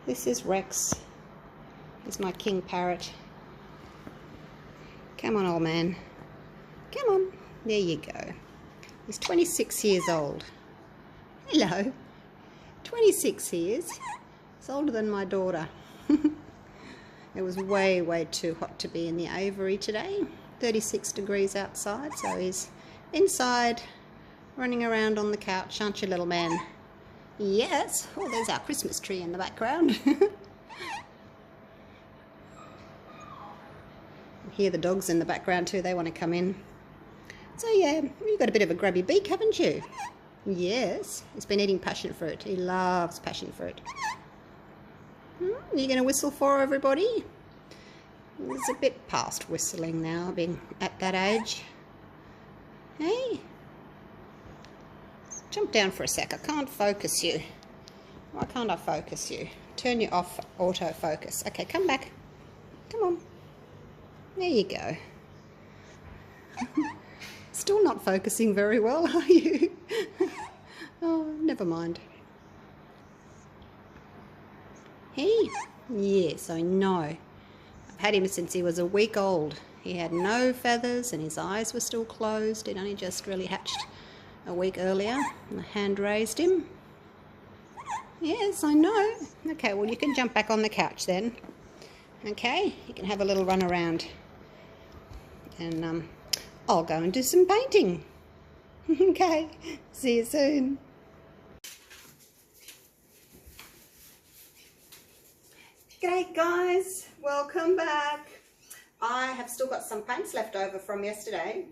This is Rex. He's my king parrot. Come on, old man. Come on. There you go. He's 26 years old. Hello. 26 years. He's older than my daughter. It was way, way too hot to be in the aviary today. 36 degrees outside, so he's inside running around on the couch, aren't you, little man? Yes. Oh, there's our Christmas tree in the background. Hear the dogs in the background too, they want to come in. So yeah, you've got a bit of a grubby beak, haven't you? Yes, he's been eating passion fruit. He loves passion fruit. You going to whistle for everybody? It's a bit past whistling now, being at that age. Hey? Jump down for a sec. I can't focus you. Why can't I focus you? Turn you off autofocus. Okay, come back. Come on. There you go. Still not focusing very well, are you? Oh, never mind. Hey? Yes, I know. I've had him since he was a week old. He had no feathers and his eyes were still closed. He'd only just really hatched a week earlier. And I hand raised him. Yes, I know. Okay, well you can jump back on the couch then. Okay, you can have a little run around. And I'll go and do some painting. Okay, see you soon. G'day guys, welcome back. I have still got some paints left over from yesterday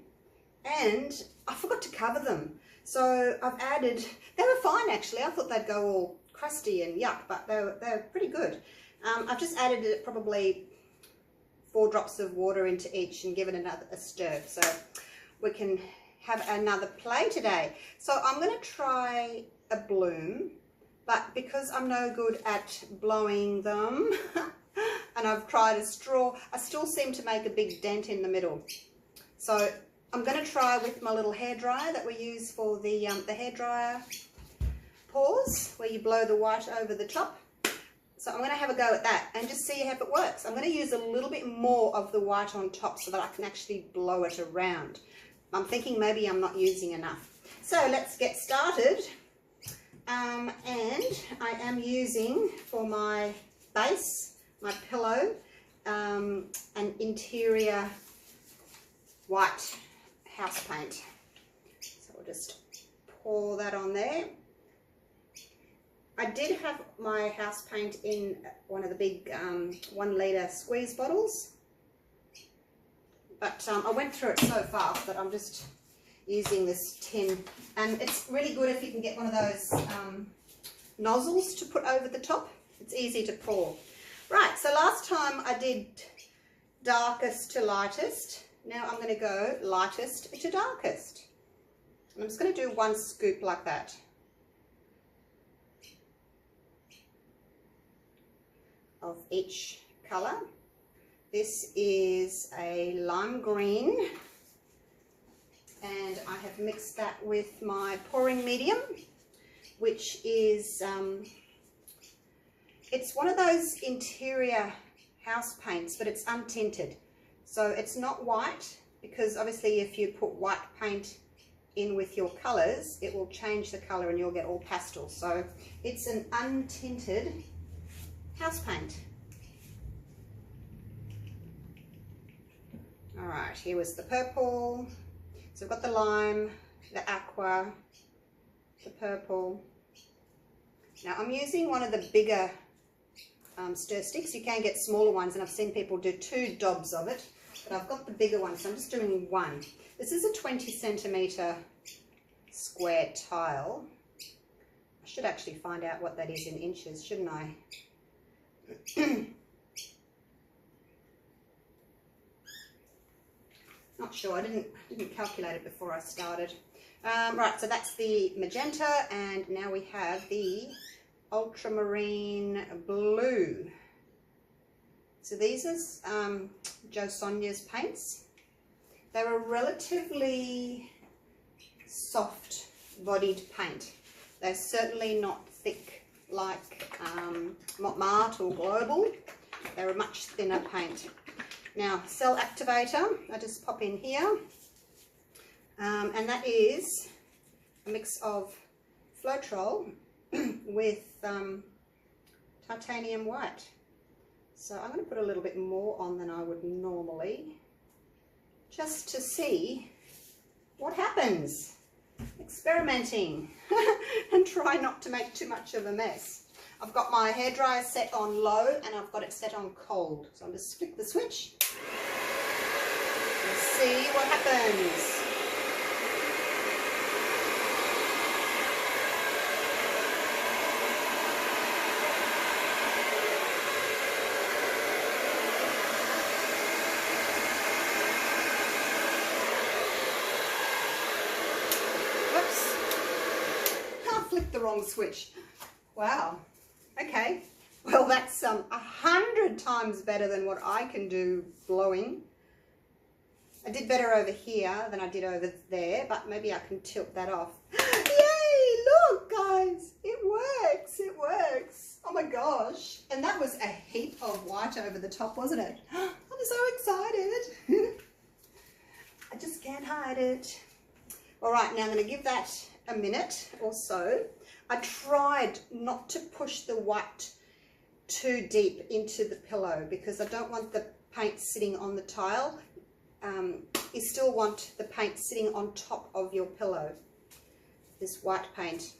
and I forgot to cover them. So I've added, they were fine actually, I thought they'd go all crusty and yuck, but they're pretty good. I've just added probably 4 drops of water into each and given it a stir so we can have another play today. So I'm going to try a bloom, but because I'm no good at blowing them and I've tried a straw, I still seem to make a big dent in the middle. So I'm going to try with my little hairdryer that we use for the hairdryer paws, where you blow the white over the top. So I'm going to have a go at that and just see if it works. I'm going to use a little bit more of the white on top so that I can actually blow it around. I'm thinking maybe I'm not using enough. So let's get started. And I am using for my base, my pillow, an interior white house paint. So we'll just pour that on there. I did have my house paint in one of the big 1 litre squeeze bottles, but I went through it so fast that I'm just using this tin, and it's really good if you can get one of those nozzles to put over the top. It's easy to pour. Right, so last time I did darkest to lightest. Now I'm going to go lightest to darkest. And I'm just going to do 1 scoop like that. Of each colour. This is a lime green and I have mixed that with my pouring medium, which is it's one of those interior house paints, but it's untinted, so it's not white, because obviously if you put white paint in with your colours it will change the colour and you'll get all pastel. So it's an untinted house paint. Alright, here was the purple. So I've got the lime, the aqua, the purple. Now I'm using one of the bigger stir sticks. You can get smaller ones and I've seen people do 2 dobs of it, but I've got the bigger one, so I'm just doing 1. This is a 20 centimetre square tile. I should actually find out what that is in inches, shouldn't I? Not sure, I didn't calculate it before I started. Right, so that's the magenta, and now we have the ultramarine blue. So these are Jo Sonia's paints. They're a relatively soft bodied paint. They're certainly not thick like Mott or Global. They're a much thinner paint. Now, cell activator, I just pop in here. And that is a mix of Floetrol with titanium white. So I'm going to put a little bit more on than I would normally, just to see what happens. Experimenting and try not to make too much of a mess. I've got my hairdryer set on low and I've got it set on cold. So I'll just flick the switch and see what happens. The wrong switch. Wow. Okay. Well, that's 100 times better than what I can do blowing. I did better over here than I did over there, but maybe I can tilt that off. Yay! Look, guys, it works. It works. Oh my gosh. And that was a heap of white over the top, wasn't it? I'm so excited. I just can't hide it. All right, now I'm going to give that a minute or so. I tried not to push the white too deep into the pillow because I don't want the paint sitting on the tile. You still want the paint sitting on top of your pillow, this white paint.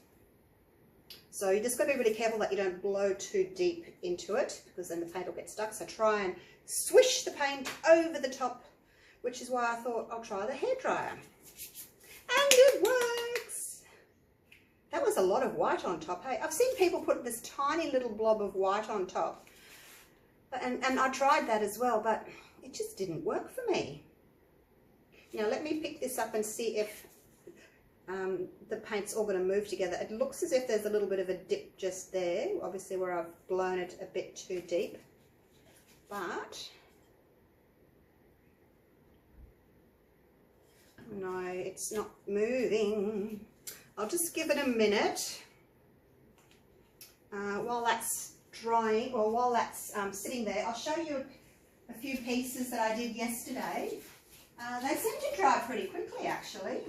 So you just got to be really careful that you don't blow too deep into it because then the paint will get stuck. So try and swish the paint over the top, which is why I thought I'll try the hairdryer. And it works. That was a lot of white on top, hey? I've seen people put this tiny little blob of white on top. And I tried that as well, but it just didn't work for me. Now let me pick this up and see if the paint's all going to move together. It looks as if there's a little bit of a dip just there, obviously where I've blown it a bit too deep. But no, it's not moving. I'll just give it a minute while that's drying, or while that's sitting there. I'll show you a few pieces that I did yesterday. They seem to dry pretty quickly, actually.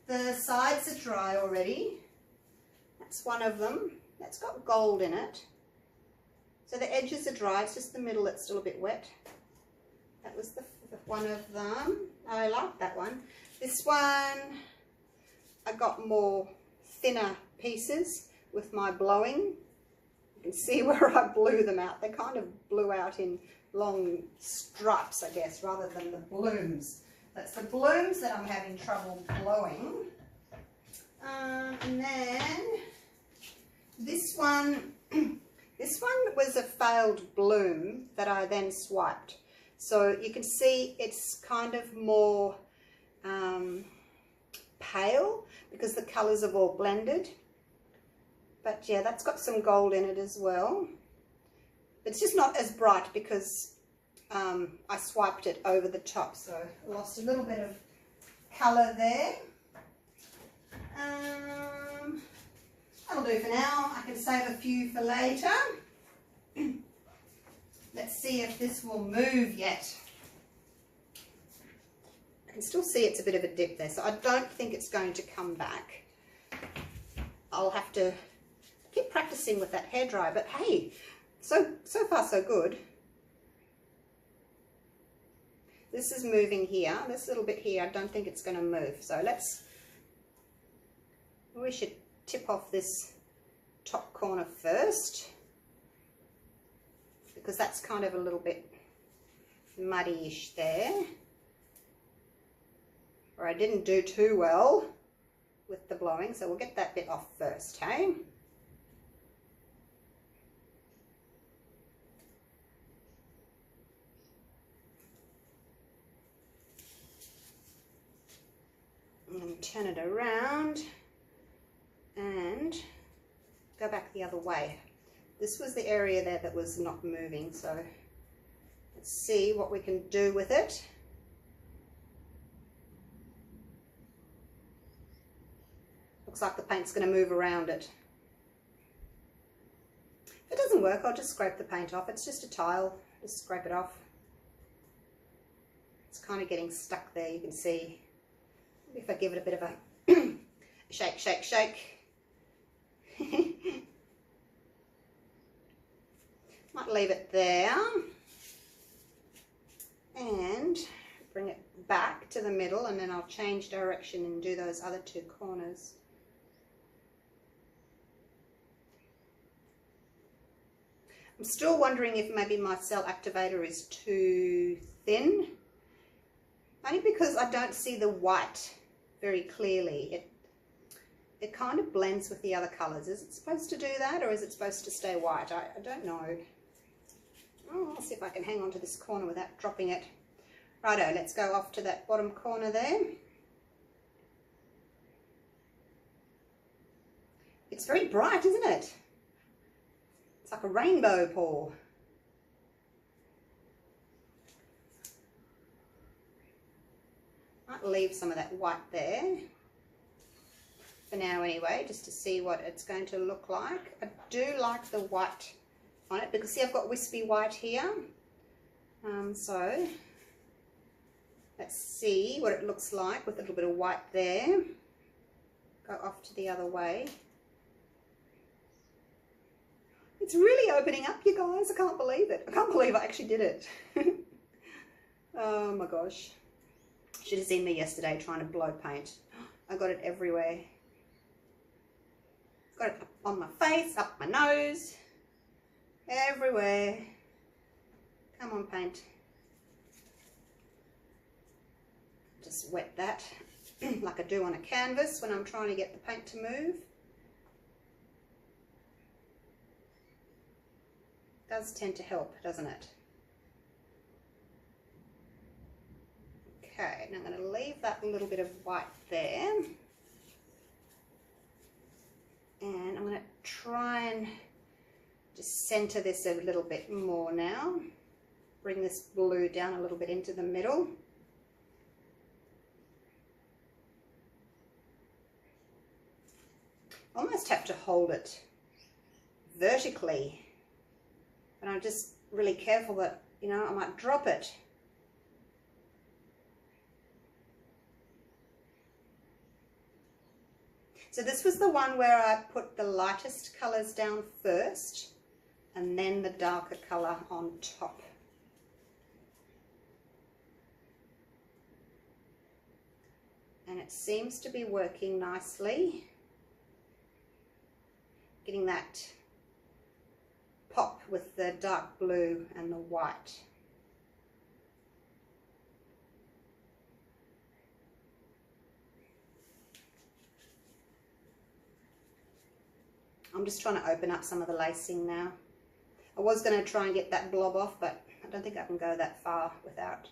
The sides are dry already. That's one of them. That's got gold in it. So the edges are dry, it's just the middle that's still a bit wet. That was the one of them. I like that one. This one, I got more thinner pieces with my blowing. You can see where I blew them out. They kind of blew out in long stripes, I guess, rather than the blooms. That's the blooms that I'm having trouble blowing. And then this one, this one was a failed bloom that I then swiped. So you can see it's kind of more pale because the colours have all blended. But yeah, that's got some gold in it as well. It's just not as bright because I swiped it over the top, so I lost a little bit of colour there. That'll do for now. I can save a few for later. Let's see if this will move yet. I can still see it's a bit of a dip there, so I don't think it's going to come back. I'll have to keep practicing with that hairdryer, but hey, so far so good. This is moving here, this little bit here, I don't think it's going to move. So we should tip off this top corner first, because that's kind of a little bit muddy-ish there. Or I didn't do too well with the blowing, so we'll get that bit off first, hey? And turn it around and go back the other way. This was the area there that was not moving, so let's see what we can do with it. Looks like the paint's going to move around it. If it doesn't work, I'll just scrape the paint off. It's just a tile, just scrape it off. It's kind of getting stuck there, you can see. If I give it a bit of a shake, shake, shake. Might leave it there and bring it back to the middle, and then I'll change direction and do those other two corners. I'm still wondering if maybe my cell activator is too thin, only because I don't see the white very clearly. It kind of blends with the other colours. Is it supposed to do that, or is it supposed to stay white? I don't know. Oh, I'll see if I can hang on to this corner without dropping it. Righto, let's go off to that bottom corner there. It's very bright, isn't it? It's like a rainbow paw. Might leave some of that white there for now anyway, just to see what it's going to look like. I do like the white on it because see, I've got wispy white here. So let's see what it looks like with a little bit of white there. Go off to the other way. It's really opening up, you guys. I can't believe it. I can't believe I actually did it. Oh my gosh. Should have seen me yesterday trying to blow paint. I got it everywhere. Got it up on my face, up my nose, everywhere. Come on, paint. Just wet that like I do on a canvas when I'm trying to get the paint to move. Does tend to help, doesn't it? Okay, now I'm going to leave that little bit of white there. And I'm going to try and just center this a little bit more now. Bring this blue down a little bit into the middle. Almost have to hold it vertically. And I'm just really careful that, you know, I might drop it. So this was the one where I put the lightest colours down first and then the darker colour on top. And it seems to be working nicely. Getting that pop with the dark blue and the white. I'm just trying to open up some of the lacing now. I was going to try and get that blob off, but I don't think I can go that far without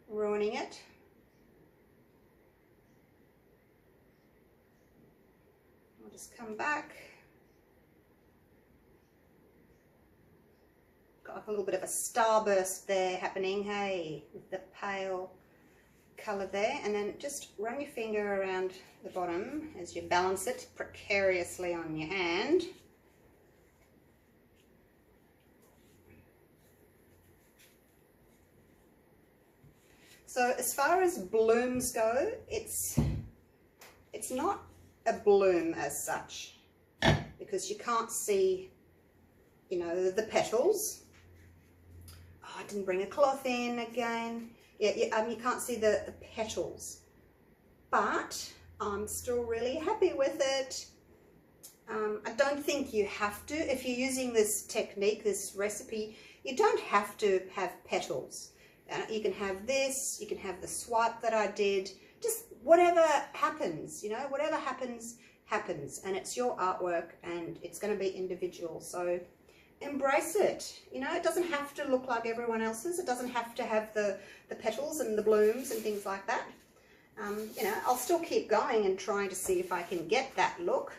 ruining it. I'll just come back. Got a little bit of a starburst there happening, hey, with the pale colour there, and then just run your finger around the bottom as you balance it precariously on your hand. So as far as blooms go, it's not a bloom as such, because you can't see, you know, the petals. Oh, I didn't bring a cloth in again. Yeah, you can't see the petals, but I'm still really happy with it. I don't think you have to, if you're using this technique, this recipe, you don't have to have petals. You can have this, you can have the swipe that I did, just whatever happens, you know, whatever happens, happens, and it's your artwork and it's going to be individual, so embrace it. You know, it doesn't have to look like everyone else's. It doesn't have to have the petals and the blooms and things like that. You know, I'll still keep going and trying to see if I can get that look,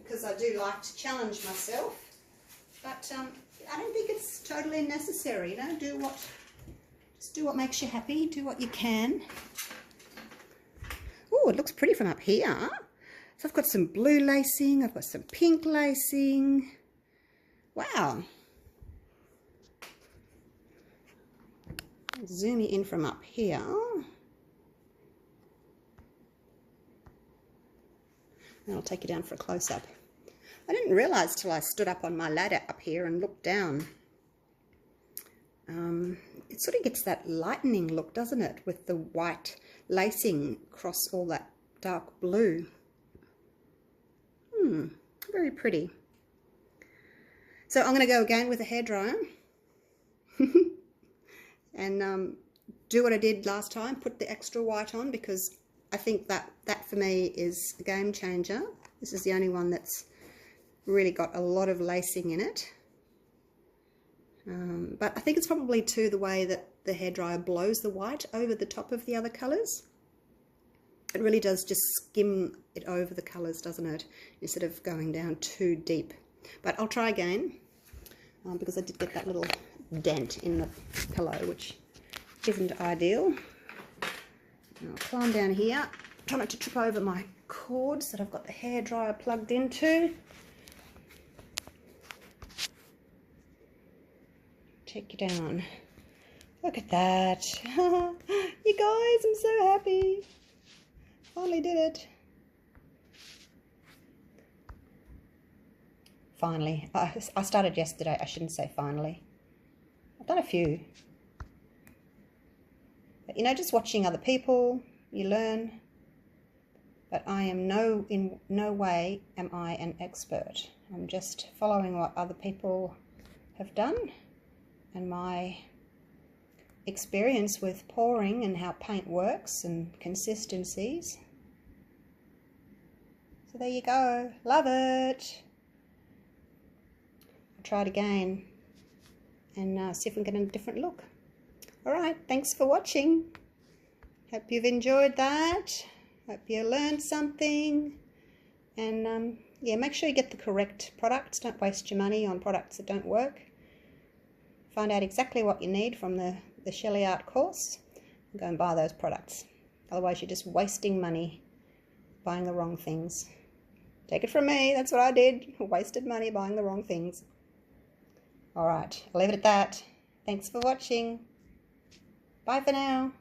because I do like to challenge myself. But I don't think it's totally necessary. You know, just do what makes you happy. Do what you can. Oh, it looks pretty from up here. So I've got some blue lacing. I've got some pink lacing. Wow. Zoom you in from up here. And I'll take you down for a close-up. I didn't realise till I stood up on my ladder up here and looked down. It sort of gets that lightning look, doesn't it? With the white lacing across all that dark blue. Very pretty. So I'm going to go again with a hairdryer. And do what I did last time, put the extra white on, because I think that for me is a game changer. This is the only one that's really got a lot of lacing in it. But I think it's probably too the way that the hairdryer blows the white over the top of the other colours. It really does just skim it over the colours, doesn't it? Instead of going down too deep. But I'll try again, because I did get that little dent in the pillow, which isn't ideal. And I'll climb down here, try not to trip over my cords that I've got the hairdryer plugged into. Take you down. Look at that. You guys, I'm so happy. Finally did it. Finally. I started yesterday. I shouldn't say finally. I've done a few. But, you know, just watching other people, you learn. But I am in no way am I an expert. I'm just following what other people have done and my experience with pouring and how paint works and consistencies. So there you go. Love it. I'll try it again and see if we can get a different look. Alright, thanks for watching. Hope you've enjoyed that. Hope you learned something. And yeah, make sure you get the correct products. Don't waste your money on products that don't work. Find out exactly what you need from the Sheleeart course and go and buy those products. Otherwise you're just wasting money buying the wrong things. Take it from me, that's what I did. Wasted money buying the wrong things. Alright, I'll leave it at that. Thanks for watching. Bye for now.